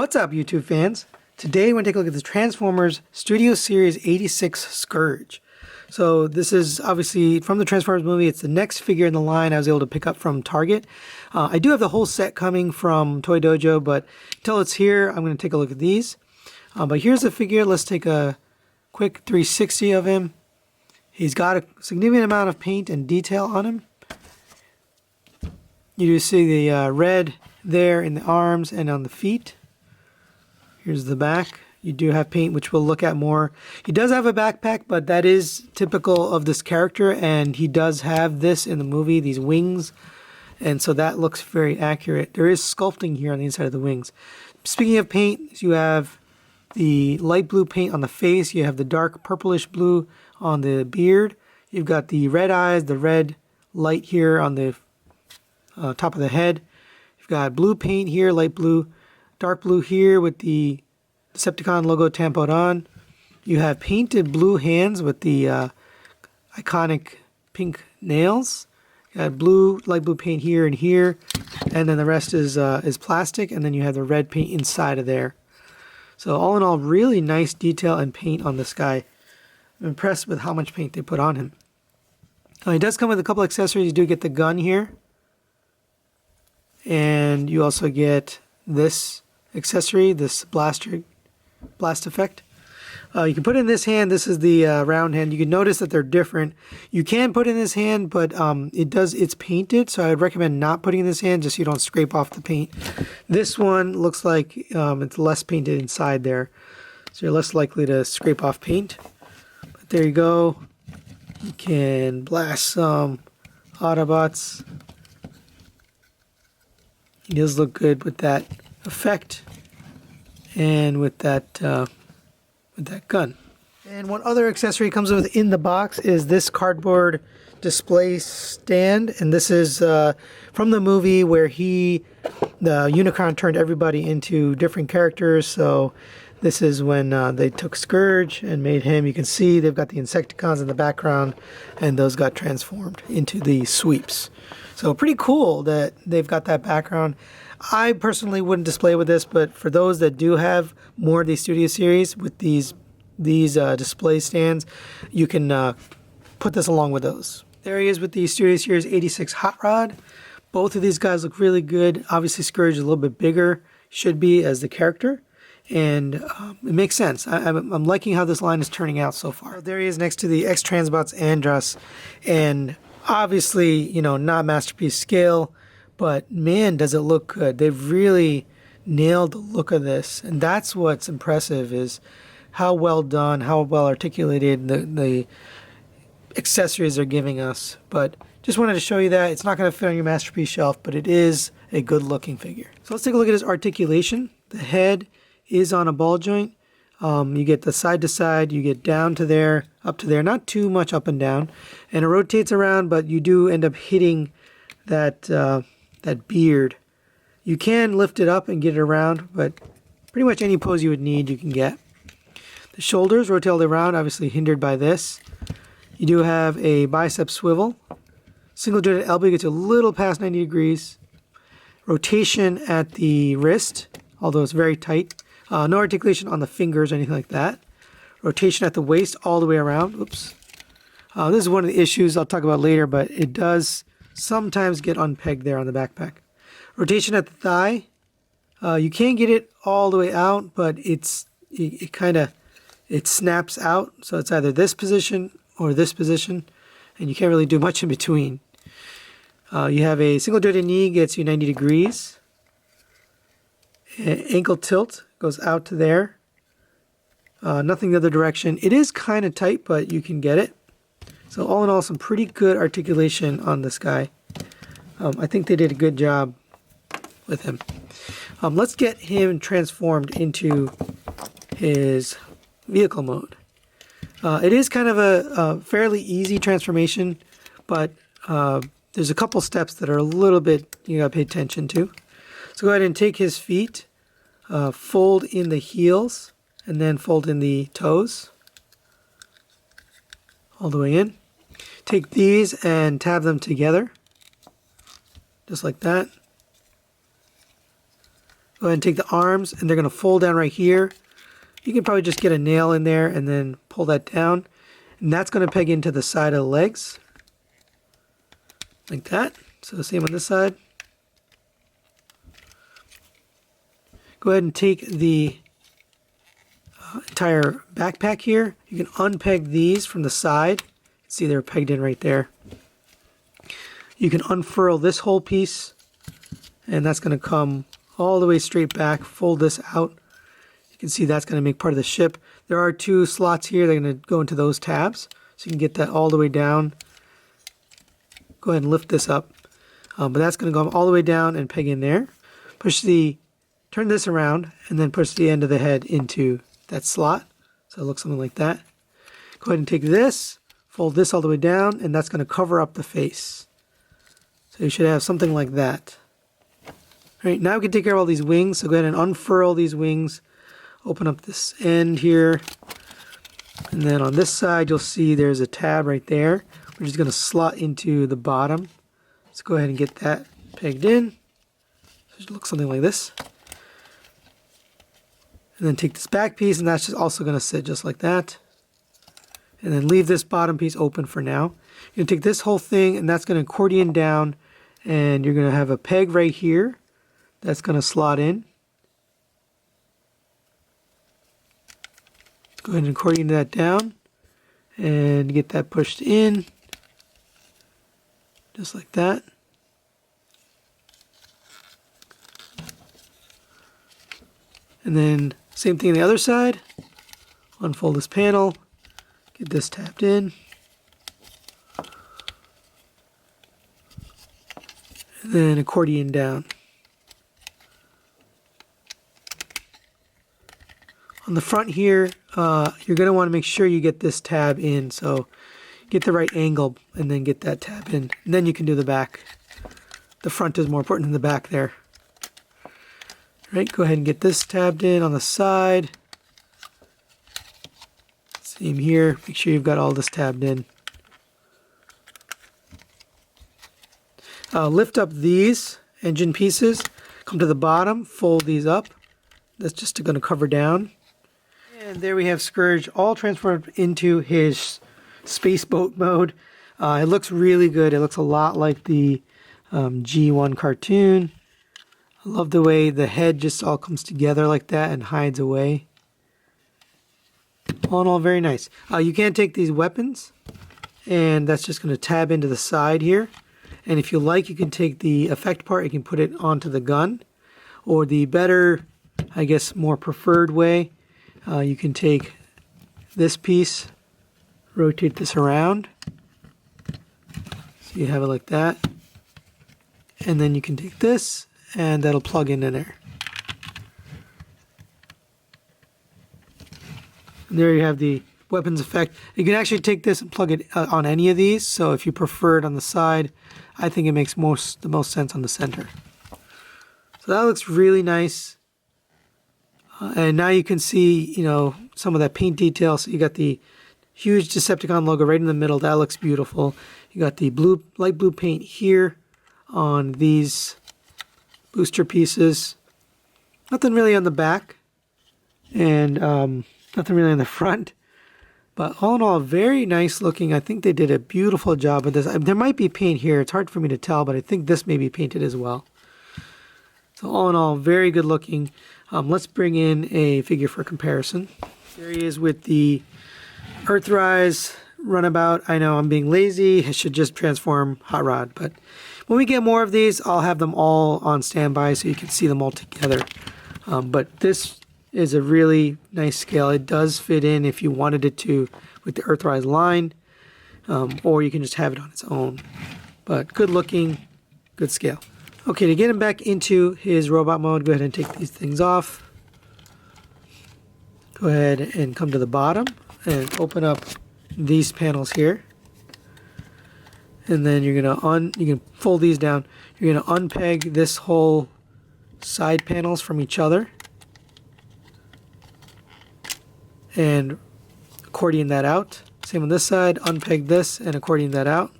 What's up, YouTube fans? Today we're going to take a look at the Transformers Studio Series 86 Scourge. So this is obviously from the Transformers movie. It's the next figure in the line I was able to pick up from Target. I do have the whole set coming from Toy Dojo, but until it's here, I'm going to take a look at these. But here's the figure. Let's take a quick 360 of him. He's got a significant amount of paint and detail on him. You do see the red there in the arms and on the feet. Here's the back. You do have paint, which we'll look at more. He does have a backpack, but that is typical of this character, and he does have this in the movie, these wings, and so that looks very accurate. There is sculpting here on the inside of the wings. Speaking of paint, you have the light blue paint on the face. You have the dark purplish blue on the beard. You've got the red eyes, the red light here on the top of the head. You've got blue paint here, light blue, dark blue here with the Decepticon logo tampoed on. You have painted blue hands with the iconic pink nails. You got blue, light blue paint here and here, and then the rest is plastic, and then you have the red paint inside of there. So all in all, really nice detail and paint on this guy. I'm impressed with how much paint they put on him. He does come with a couple accessories. You do get the gun here, and you also get this accessory, this blast effect. You can put it in this hand. This is the round hand. You can notice that they're different. You can put it in this hand, but it's painted, so I would recommend not putting it in this hand just so you don't scrape off the paint. This one looks like it's less painted inside there, so you're less likely to scrape off paint. But there you go. You can blast some Autobots. He does look good with that effect and with that gun. And one other accessory comes with in the box is this cardboard display stand, and this is from the movie where the Unicron turned everybody into different characters. So this is when they took Scourge and made him. You can see they've got the Insecticons in the background, and those got transformed into the sweeps. So pretty cool that they've got that background. I personally wouldn't display with this, but for those that do have more of these Studio Series with these display stands, you can put this along with those. There he is with the Studio Series 86 Hot Rod. Both of these guys look really good. Obviously, Scourge is a little bit bigger, should be, as the character. And it makes sense. I'm liking how this line is turning out so far. There he is next to the X-Transbots Andros. And obviously, you know, not masterpiece scale, but man, does it look good. They've really nailed the look of this. And that's what's impressive, is how well done, how well articulated the accessories are giving us. But just wanted to show you that. It's not going to fit on your masterpiece shelf, but it is a good looking figure. So let's take a look at his articulation. The head is on a ball joint. You get the side to side, you get down to there, up to there, not too much up and down, and it rotates around, but you do end up hitting that beard. You can lift it up and get it around, but pretty much any pose you would need you can get. The shoulders rotate around, obviously hindered by this. You do have a bicep swivel. Single jointed elbow gets a little past 90 degrees. Rotation at the wrist, although it's very tight. No articulation on the fingers or anything like that. Rotation at the waist all the way around. Oops. This is one of the issues I'll talk about later, but it does sometimes get unpegged there on the backpack. Rotation at the thigh. You can get it all the way out, but it snaps out. So it's either this position or this position, and you can't really do much in between. You have a single jointed knee, gets you 90 degrees. Ankle tilt goes out to there. Nothing the other direction. It is kind of tight, but you can get it. So all in all, some pretty good articulation on this guy. I think they did a good job with him. Let's get him transformed into his vehicle mode. It is kind of a fairly easy transformation, but there's a couple steps that are a little bit you gotta pay attention to. So go ahead and take his feet, fold in the heels, and then fold in the toes all the way in. Take these and tab them together, just like that. Go ahead and take the arms, and they're going to fold down right here. You can probably just get a nail in there and then pull that down. And that's going to peg into the side of the legs. Like that. So same on this side. Go ahead and take the entire backpack here. You can unpeg these from the side. See, they're pegged in right there. You can unfurl this whole piece, and that's going to come all the way straight back. Fold this out. You can see that's going to make part of the ship. There are 2 slots here. They're going to go into those tabs, so you can get that all the way down. Go ahead and lift this up. But that's going to go all the way down and peg in there. Turn this around, and then push the end of the head into that slot. So it looks something like that. Go ahead and take this, fold this all the way down, and that's going to cover up the face. So you should have something like that. All right, now we can take care of all these wings. So go ahead and unfurl these wings. Open up this end here. And then on this side, you'll see there's a tab right there, which is going to slot into the bottom. So go ahead and get that pegged in. So it looks something like this. And then take this back piece, and that's just also going to sit just like that. And then leave this bottom piece open for now. You're going to take this whole thing, and that's going to accordion down, and you're going to have a peg right here that's going to slot in. Go ahead and accordion that down and get that pushed in just like that. And then same thing on the other side. Unfold this panel, get this tapped in, and then accordion down. On the front here, you're going to want to make sure you get this tab in, so get the right angle and then get that tab in. And then you can do the back. The front is more important than the back there. Right, go ahead and get this tabbed in on the side. Same here, make sure you've got all this tabbed in. Lift up these engine pieces, come to the bottom, fold these up. That's just going to cover down. And there we have Scourge all transformed into his space boat mode. It looks really good. It looks a lot like the G1 cartoon. I love the way the head just all comes together like that and hides away. All in all, very nice. You can take these weapons, and that's just going to tab into the side here. And if you like, you can take the effect part, you can put it onto the gun. Or the better, I guess, more preferred way, you can take this piece, rotate this around. So you have it like that. And then you can take this, and that'll plug in there. And there you have the weapons effect. You can actually take this and plug it on any of these. So if you prefer it on the side, I think it makes the most sense on the center. So that looks really nice. And now you can see, some of that paint detail. So you got the huge Decepticon logo right in the middle. That looks beautiful. You got the light blue paint here on these booster pieces. Nothing really on the back, and nothing really on the front. But all in all, very nice looking. I think they did a beautiful job with this. There might be paint here. It's hard for me to tell, but I think this may be painted as well. So all in all, very good looking. Let's bring in a figure for comparison. There he is with the Earthrise runabout. I know I'm being lazy. I should just transform Hot Rod. But when we get more of these, I'll have them all on standby so you can see them all together. But this is a really nice scale. It does fit in if you wanted it to with the Earthrise line, or you can just have it on its own. But good looking, good scale. Okay, to get him back into his robot mode, go ahead and take these things off. Go ahead and come to the bottom and open up these panels here. And then you're gonna you can fold these down. You're gonna unpeg this whole side panels from each other and accordion that out. Same on this side, unpeg this and accordion that out.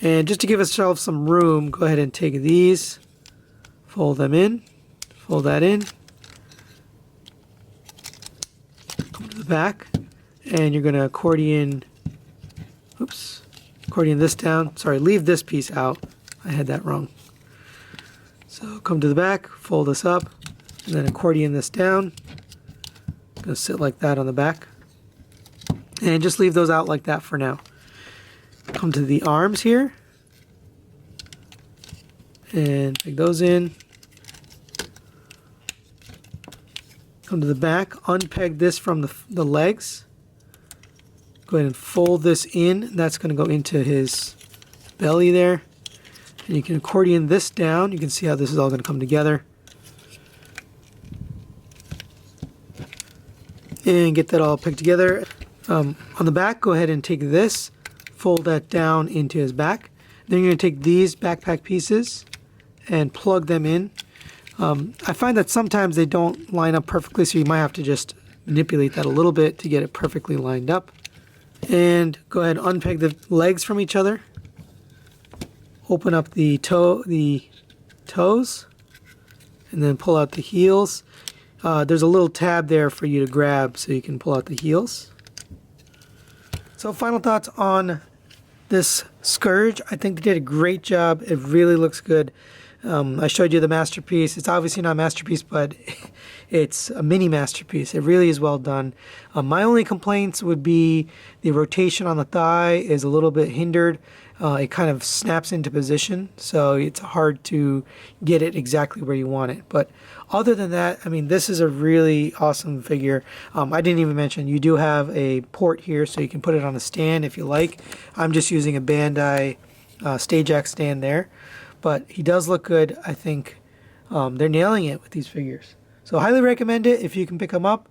And just to give ourselves some room, go ahead and take these, fold them in, fold that in, come to the back, and you're going to accordion this down. Sorry, leave this piece out. I had that wrong. So come to the back, fold this up, and then accordion this down. Gonna sit like that on the back. And just leave those out like that for now. Come to the arms here. And peg those in. Come to the back, unpeg this from the legs. Go ahead and fold this in. That's going to go into his belly there. And you can accordion this down. You can see how this is all going to come together. And get that all pegged together. On the back, go ahead and take this, fold that down into his back. Then you're going to take these backpack pieces and plug them in. I find that sometimes they don't line up perfectly, so you might have to just manipulate that a little bit to get it perfectly lined up. And go ahead and unpeg the legs from each other. Open up the toes, and then pull out the heels. There's a little tab there for you to grab so you can pull out the heels. So final thoughts on this Scourge. I think they did a great job. It really looks good. I showed you the masterpiece. It's obviously not a masterpiece, but it's a mini masterpiece. It really is well done. My only complaints would be the rotation on the thigh is a little bit hindered. It kind of snaps into position, so it's hard to get it exactly where you want it. But other than that, I mean, this is a really awesome figure. I didn't even mention you do have a port here, so you can put it on a stand if you like. I'm just using a Bandai Stajack stand there. But he does look good. I think they're nailing it with these figures. So highly recommend it if you can pick him up.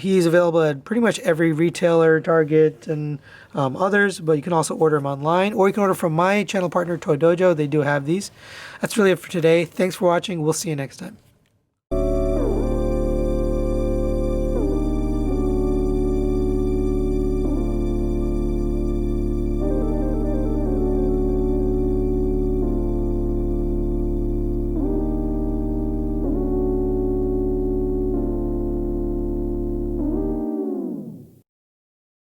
He's available at pretty much every retailer, Target, and others. But you can also order them online. Or you can order from my channel partner, Toy Dojo. They do have these. That's really it for today. Thanks for watching. We'll see you next time.